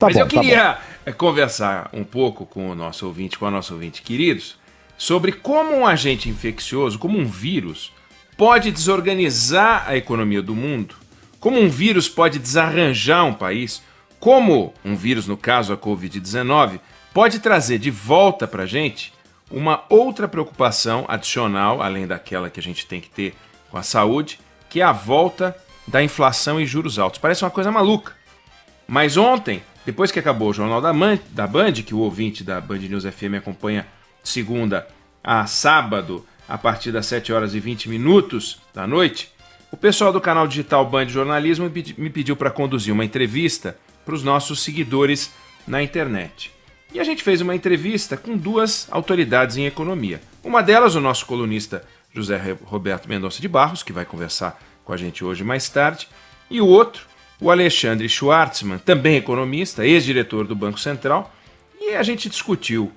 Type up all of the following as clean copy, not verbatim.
Mas eu queria conversar um pouco com o nosso ouvinte, com a nossa ouvinte, queridos, sobre como um agente infeccioso, como um vírus, pode desorganizar a economia do mundo, como um vírus pode desarranjar um país, como um vírus, no caso a Covid-19, pode trazer de volta para a gente uma outra preocupação adicional, além daquela que a gente tem que ter com a saúde, que é a volta da inflação e juros altos. Parece uma coisa maluca. Mas ontem, depois que acabou o Jornal da Band, que o ouvinte da Band News FM acompanha de segunda a sábado, a partir das 7h20 da noite, o pessoal do canal digital Band Jornalismo me pediu para conduzir uma entrevista para os nossos seguidores na internet. E a gente fez uma entrevista com duas autoridades em economia. Uma delas, o nosso colunista José Roberto Mendonça de Barros, que vai conversar com a gente hoje mais tarde, e o outro, o Alexandre Schwartzman, também economista, ex-diretor do Banco Central, e a gente discutiu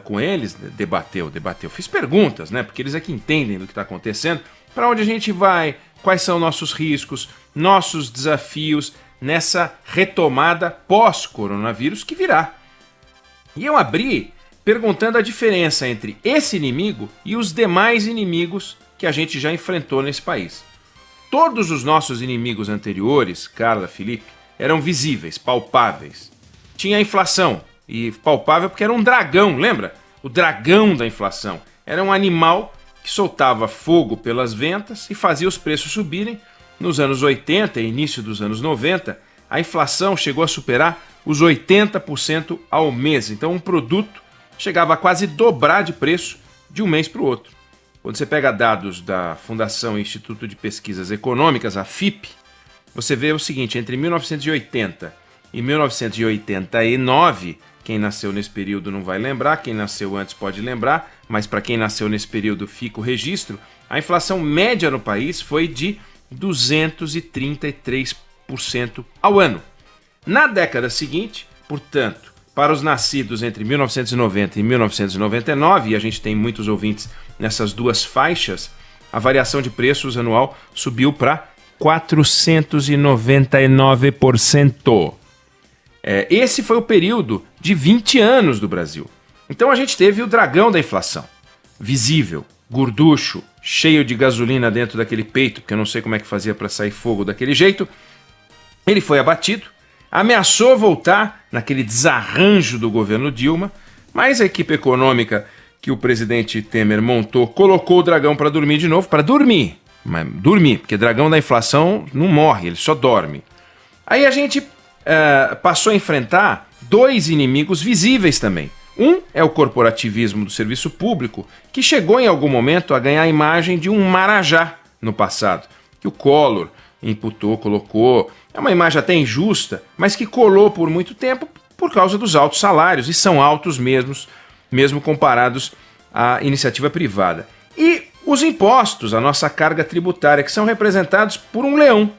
com eles, debateu, fiz perguntas, né, porque eles é que entendem do que está acontecendo, para onde a gente vai, quais são nossos riscos, nossos desafios nessa retomada pós-coronavírus que virá. E eu abri perguntando a diferença entre esse inimigo e os demais inimigos que a gente já enfrentou nesse país. Todos os nossos inimigos anteriores, Carla, Felipe, eram visíveis, palpáveis. Tinha a inflação, e palpável porque era um dragão, lembra? O dragão da inflação. Era um animal que soltava fogo pelas ventas e fazia os preços subirem. Nos anos 80 e início dos anos 90, a inflação chegou a superar os 80% ao mês. Então um produto chegava a quase dobrar de preço de um mês para o outro. Quando você pega dados da Fundação Instituto de Pesquisas Econômicas, a FIPE, você vê o seguinte: entre 1980 e 1989, quem nasceu nesse período não vai lembrar, quem nasceu antes pode lembrar, mas para quem nasceu nesse período fica o registro, a inflação média no país foi de 233% ao ano. Na década seguinte, portanto, para os nascidos entre 1990 e 1999, e a gente tem muitos ouvintes nessas duas faixas, a variação de preços anual subiu para 499%. Esse foi o período de 20 anos do Brasil. Então a gente teve o dragão da inflação, visível, gorducho, cheio de gasolina dentro daquele peito, porque eu não sei como é que fazia para sair fogo daquele jeito. Ele foi abatido, ameaçou voltar naquele desarranjo do governo Dilma, mas a equipe econômica que o presidente Temer montou colocou o dragão para dormir de novo, para dormir, porque dragão da inflação não morre, ele só dorme. Aí a gente passou a enfrentar dois inimigos visíveis também. Um é o corporativismo do serviço público, que chegou em algum momento a ganhar a imagem de um marajá no passado, que o Collor imputou, colocou. É uma imagem até injusta, mas que colou por muito tempo por causa dos altos salários, e são altos mesmo comparados à iniciativa privada. E os impostos, a nossa carga tributária, que são representados por um leão,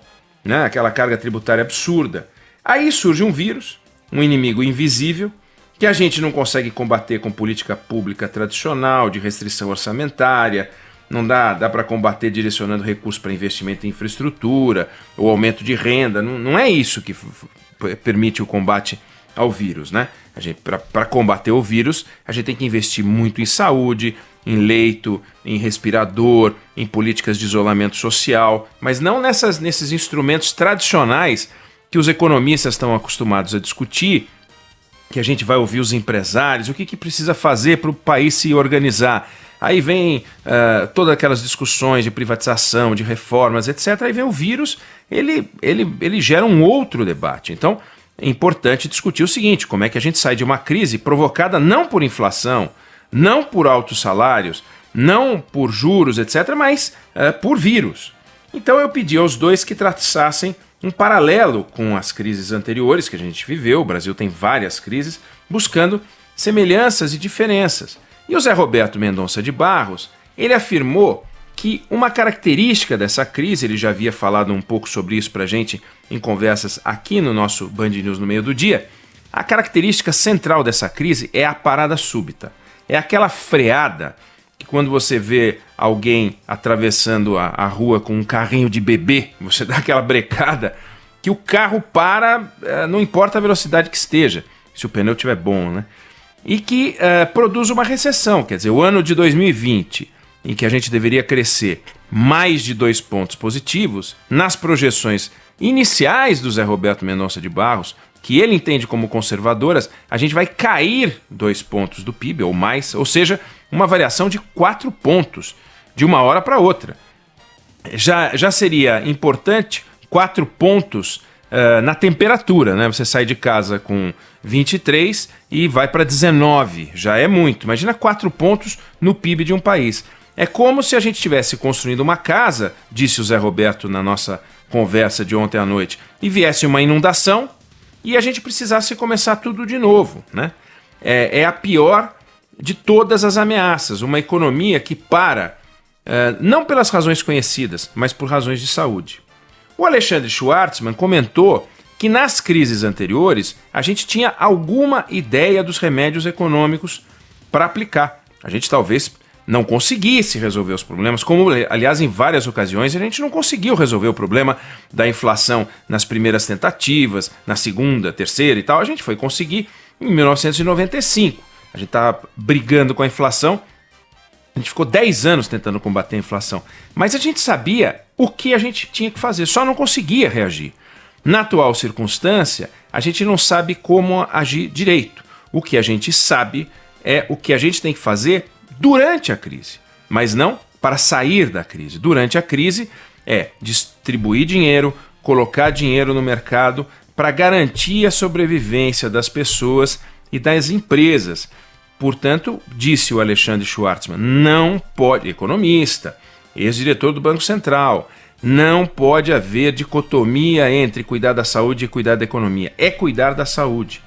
né? Aquela carga tributária absurda. Aí surge um vírus, um inimigo invisível, que a gente não consegue combater com política pública tradicional, de restrição orçamentária, não dá para combater direcionando recursos para investimento em infraestrutura ou aumento de renda, não é isso que permite o combate ao vírus, né? Para combater o vírus, a gente tem que investir muito em saúde, em leito, em respirador, em políticas de isolamento social, mas não nesses instrumentos tradicionais que os economistas estão acostumados a discutir, que a gente vai ouvir os empresários, o que precisa fazer para o país se organizar. Aí vem todas aquelas discussões de privatização, de reformas, etc. Aí vem o vírus, ele gera um outro debate. Então, é importante discutir o seguinte: como é que a gente sai de uma crise provocada não por inflação, não por altos salários, não por juros, etc., mas por vírus. Então eu pedi aos dois que traçassem um paralelo com as crises anteriores que a gente viveu. O Brasil tem várias crises, buscando semelhanças e diferenças. E o Zé Roberto Mendonça de Barros, ele afirmou que uma característica dessa crise, ele já havia falado um pouco sobre isso para a gente em conversas aqui no nosso Band News no meio do dia, a característica central dessa crise é a parada súbita. É aquela freada que quando você vê alguém atravessando a rua com um carrinho de bebê, você dá aquela brecada que o carro para, não importa a velocidade que esteja, se o pneu estiver bom, né? E que produz uma recessão, quer dizer, o ano de 2020, em que a gente deveria crescer mais de 2 pontos positivos, nas projeções iniciais do Zé Roberto Mendonça de Barros, que ele entende como conservadoras, a gente vai cair 2 pontos do PIB ou mais, ou seja, uma variação de 4 pontos de uma hora para outra. Já seria importante 4 pontos na temperatura, né? Você sai de casa com 23 e vai para 19, já é muito. Imagina 4 pontos no PIB de um país. É como se a gente estivesse construindo uma casa, disse o Zé Roberto na nossa conversa de ontem à noite, e viesse uma inundação e a gente precisasse começar tudo de novo, né? É a pior de todas as ameaças, uma economia que para, não pelas razões conhecidas, mas por razões de saúde. O Alexandre Schwartzman comentou que nas crises anteriores a gente tinha alguma ideia dos remédios econômicos para aplicar. A gente talvez não conseguisse resolver os problemas, como aliás em várias ocasiões a gente não conseguiu resolver o problema da inflação nas primeiras tentativas, na segunda, terceira e tal, a gente foi conseguir em 1995. A gente estava brigando com a inflação, a gente ficou 10 anos tentando combater a inflação, mas a gente sabia o que a gente tinha que fazer, só não conseguia reagir. Na atual circunstância, a gente não sabe como agir direito. O que a gente sabe é o que a gente tem que fazer durante a crise, mas não para sair da crise. Durante a crise é distribuir dinheiro, colocar dinheiro no mercado para garantir a sobrevivência das pessoas e das empresas. Portanto, disse o Alexandre Schwartzman, não pode, economista, ex-diretor do Banco Central, não pode haver dicotomia entre cuidar da saúde e cuidar da economia. É cuidar da saúde.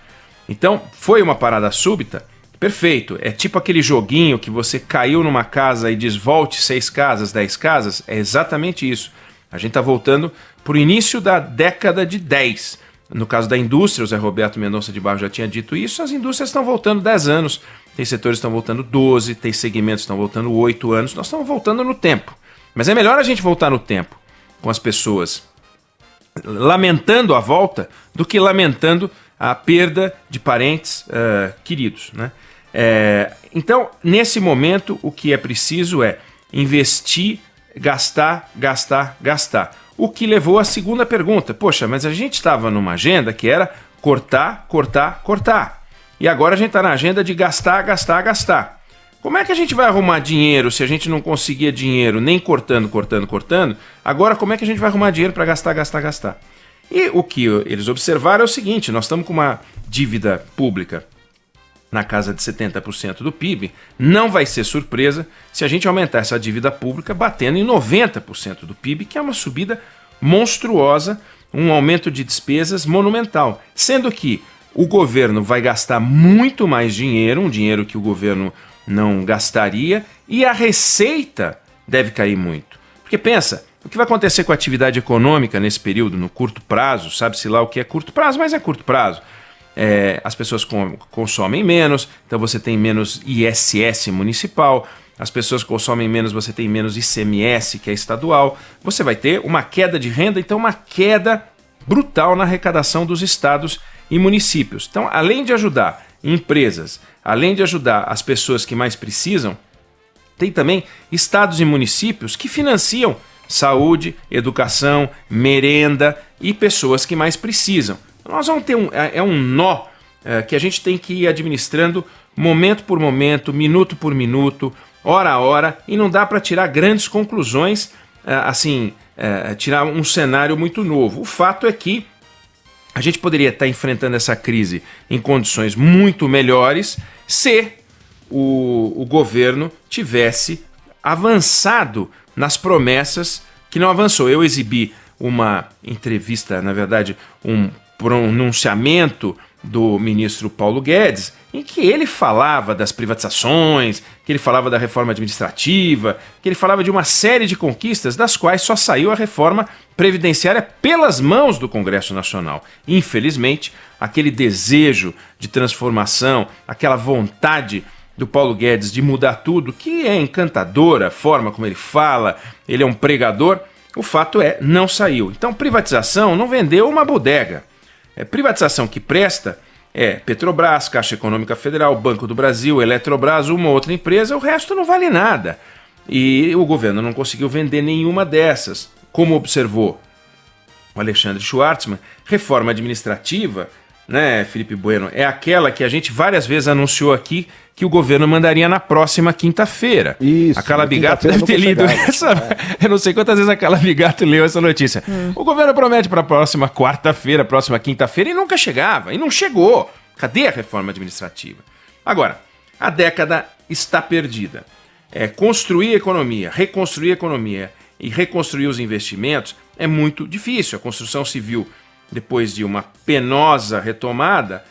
Então, foi uma parada súbita? Perfeito. É tipo aquele joguinho que você caiu numa casa e diz volte 6 casas, 10 casas. É exatamente isso. A gente está voltando para o início da década de 10. No caso da indústria, o Zé Roberto Mendonça de Barros já tinha dito isso, as indústrias estão voltando 10 anos, tem setores que estão voltando 12, tem segmentos que estão voltando 8 anos, nós estamos voltando no tempo. Mas é melhor a gente voltar no tempo, com as pessoas lamentando a volta, do que lamentando a perda de parentes queridos, né? Então, nesse momento, o que é preciso é investir, gastar, gastar, gastar. O que levou à segunda pergunta. Poxa, mas a gente estava numa agenda que era cortar, cortar, cortar. E agora a gente está na agenda de gastar, gastar, gastar. Como é que a gente vai arrumar dinheiro se a gente não conseguia dinheiro nem cortando, cortando, cortando? Agora, como é que a gente vai arrumar dinheiro para gastar, gastar, gastar? E o que eles observaram é o seguinte, nós estamos com uma dívida pública na casa de 70% do PIB, não vai ser surpresa se a gente aumentar essa dívida pública batendo em 90% do PIB, que é uma subida monstruosa, um aumento de despesas monumental. Sendo que o governo vai gastar muito mais dinheiro, um dinheiro que o governo não gastaria, e a receita deve cair muito. Porque pensa, o que vai acontecer com a atividade econômica nesse período, no curto prazo, sabe-se lá o que é curto prazo, mas é curto prazo. As pessoas consomem menos, então você tem menos ISS municipal, as pessoas consomem menos, você tem menos ICMS, que é estadual, você vai ter uma queda de renda, então uma queda brutal na arrecadação dos estados e municípios. Então, além de ajudar empresas, além de ajudar as pessoas que mais precisam, tem também estados e municípios que financiam saúde, educação, merenda e pessoas que mais precisam. Nós vamos ter um nó que a gente tem que ir administrando momento por momento, minuto por minuto, hora a hora, e não dá para tirar grandes conclusões, tirar um cenário muito novo. O fato é que a gente poderia estar enfrentando essa crise em condições muito melhores se o governo tivesse avançado nas promessas que não avançou. Eu exibi uma entrevista, na verdade, um pronunciamento do ministro Paulo Guedes, em que ele falava das privatizações, que ele falava da reforma administrativa, que ele falava de uma série de conquistas das quais só saiu a reforma previdenciária pelas mãos do Congresso Nacional. Infelizmente, aquele desejo de transformação, aquela vontade do Paulo Guedes de mudar tudo, que é encantadora a forma como ele fala, ele é um pregador, O fato é, não saiu. Então, privatização não vendeu uma bodega. Privatização que presta é Petrobras, Caixa Econômica Federal, Banco do Brasil, Eletrobras, uma outra empresa, o resto não vale nada. E o governo não conseguiu vender nenhuma dessas. Como observou o Alexandre Schwartzman, reforma administrativa, né, Felipe Bueno, é aquela que a gente várias vezes anunciou aqui que o governo mandaria na próxima quinta-feira. Isso. A Calabigato deve ter lido essa. Eu não sei quantas vezes a Calabigato leu essa notícia. O governo promete para a próxima quarta-feira, próxima quinta-feira, e nunca chegava. E não chegou. Cadê a reforma administrativa? Agora, a década está perdida. Construir a economia, reconstruir a economia e reconstruir os investimentos é muito difícil. A construção civil, depois de uma penosa retomada,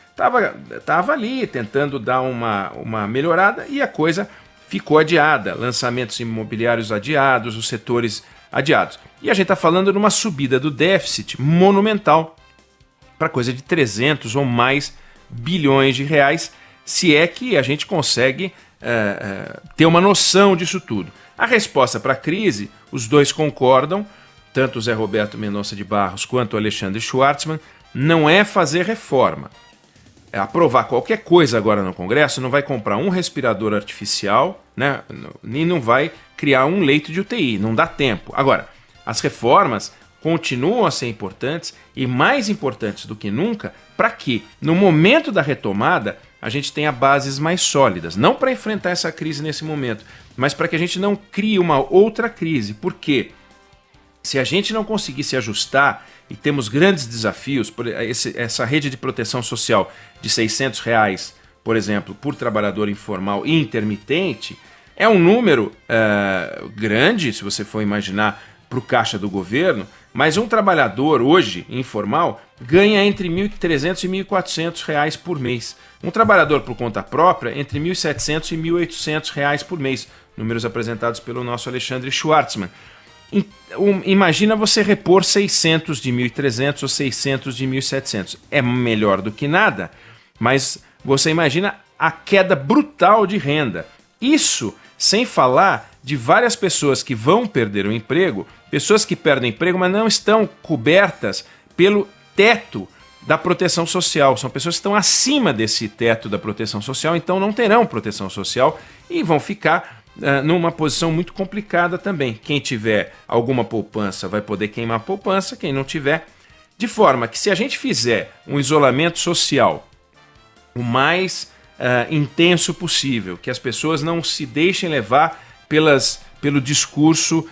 estava ali tentando dar uma melhorada e a coisa ficou adiada. Lançamentos imobiliários adiados, os setores adiados. E a gente está falando de uma subida do déficit monumental para coisa de 300 ou mais bilhões de reais, se é que a gente consegue ter uma noção disso tudo. A resposta para a crise, os dois concordam, tanto o Zé Roberto Mendonça de Barros quanto o Alexandre Schwartzman, não é fazer reforma. Aprovar qualquer coisa agora no Congresso, não vai comprar um respirador artificial, né, e não vai criar um leito de UTI, não dá tempo. Agora, as reformas continuam a ser importantes e mais importantes do que nunca para que, no momento da retomada, a gente tenha bases mais sólidas. Não para enfrentar essa crise nesse momento, mas para que a gente não crie uma outra crise. Por quê? Se a gente não conseguir se ajustar, e temos grandes desafios, essa rede de proteção social de R$600, por exemplo, por trabalhador informal e intermitente, é um número grande, se você for imaginar, para o caixa do governo, mas um trabalhador hoje, informal, ganha entre R$1.300 e R$1.400 por mês. Um trabalhador por conta própria, entre R$1.700 e R$1.800 por mês, números apresentados pelo nosso Alexandre Schwartzman. Imagina você repor 600 de 1.300 ou 600 de 1.700. É melhor do que nada, mas você imagina a queda brutal de renda. Isso sem falar de várias pessoas que vão perder o emprego, pessoas que perdem o emprego, mas não estão cobertas pelo teto da proteção social. São pessoas que estão acima desse teto da proteção social, então não terão proteção social e vão ficar numa posição muito complicada também. Quem tiver alguma poupança vai poder queimar a poupança, quem não tiver. De forma que se a gente fizer um isolamento social o mais intenso possível, que as pessoas não se deixem levar pelo discurso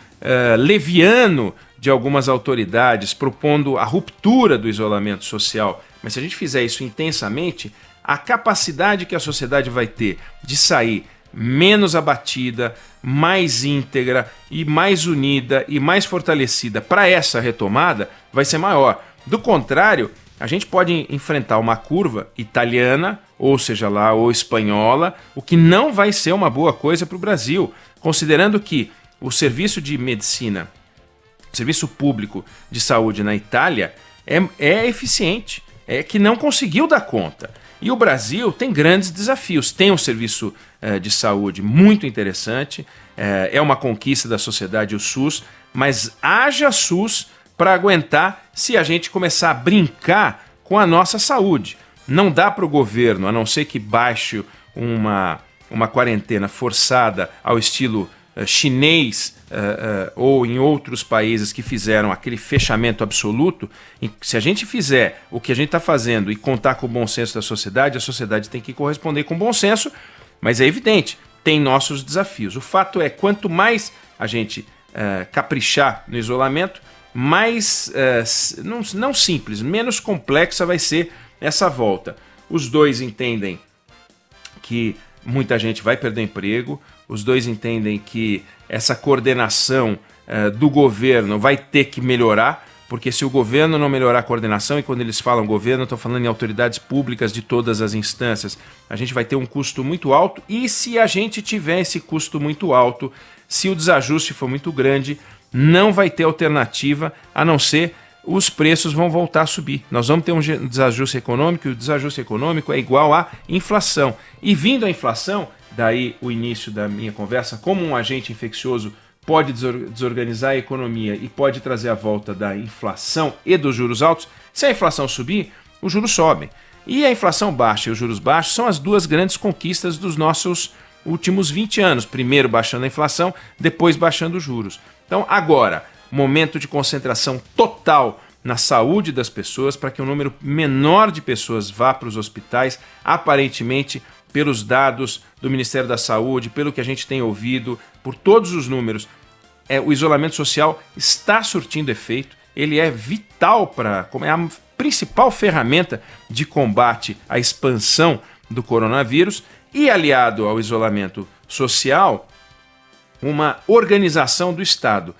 leviano de algumas autoridades propondo a ruptura do isolamento social, mas se a gente fizer isso intensamente, a capacidade que a sociedade vai ter de sair menos abatida, mais íntegra e mais unida e mais fortalecida para essa retomada vai ser maior. Do contrário, a gente pode enfrentar uma curva italiana, ou seja lá, ou espanhola, o que não vai ser uma boa coisa para o Brasil, considerando que o serviço de medicina, o serviço público de saúde na Itália é eficiente, é que não conseguiu dar conta. E o Brasil tem grandes desafios, tem um serviço de saúde muito interessante, é uma conquista da sociedade o SUS, mas haja SUS para aguentar se a gente começar a brincar com a nossa saúde. Não dá para o governo, a não ser que baixe uma quarentena forçada ao estilo chinês ou em outros países que fizeram aquele fechamento absoluto. Se a gente fizer o que a gente está fazendo e contar com o bom senso da sociedade, a sociedade tem que corresponder com bom senso, mas é evidente, tem nossos desafios. O fato é, quanto mais a gente caprichar no isolamento, mais, não simples, menos complexa vai ser essa volta. Os dois entendem que muita gente vai perder emprego, os dois entendem que essa coordenação do governo vai ter que melhorar, porque se o governo não melhorar a coordenação, e quando eles falam governo, estão falando em autoridades públicas de todas as instâncias, a gente vai ter um custo muito alto, e se a gente tiver esse custo muito alto, se o desajuste for muito grande, não vai ter alternativa a não ser os preços vão voltar a subir. Nós vamos ter um desajuste econômico, e o desajuste econômico é igual à inflação. E vindo a inflação, daí o início da minha conversa, como um agente infeccioso pode desorganizar a economia e pode trazer a volta da inflação e dos juros altos. Se a inflação subir, os juros sobem. E a inflação baixa e os juros baixos são as duas grandes conquistas dos nossos últimos 20 anos. Primeiro baixando a inflação, depois baixando os juros. Então agora, momento de concentração total na saúde das pessoas para que um número menor de pessoas vá para os hospitais, aparentemente, pelos dados do Ministério da Saúde, pelo que a gente tem ouvido, por todos os números, o isolamento social está surtindo efeito, ele é vital para, como é a principal ferramenta de combate à expansão do coronavírus e, aliado ao isolamento social, uma organização do Estado.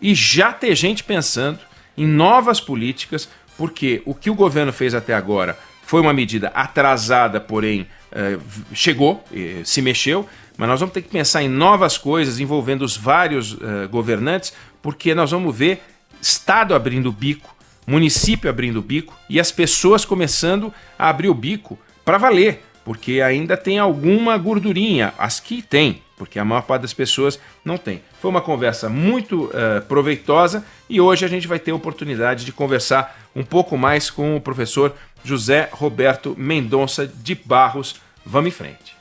E já tem gente pensando em novas políticas, porque o que o governo fez até agora foi uma medida atrasada, porém chegou, se mexeu, mas nós vamos ter que pensar em novas coisas envolvendo os vários governantes, porque nós vamos ver Estado abrindo o bico, município abrindo o bico e as pessoas começando a abrir o bico para valer, porque ainda tem alguma gordurinha, as que tem, porque a maior parte das pessoas não tem. Foi uma conversa muito proveitosa e hoje a gente vai ter a oportunidade de conversar um pouco mais com o professor José Roberto Mendonça de Barros. Vamos em frente.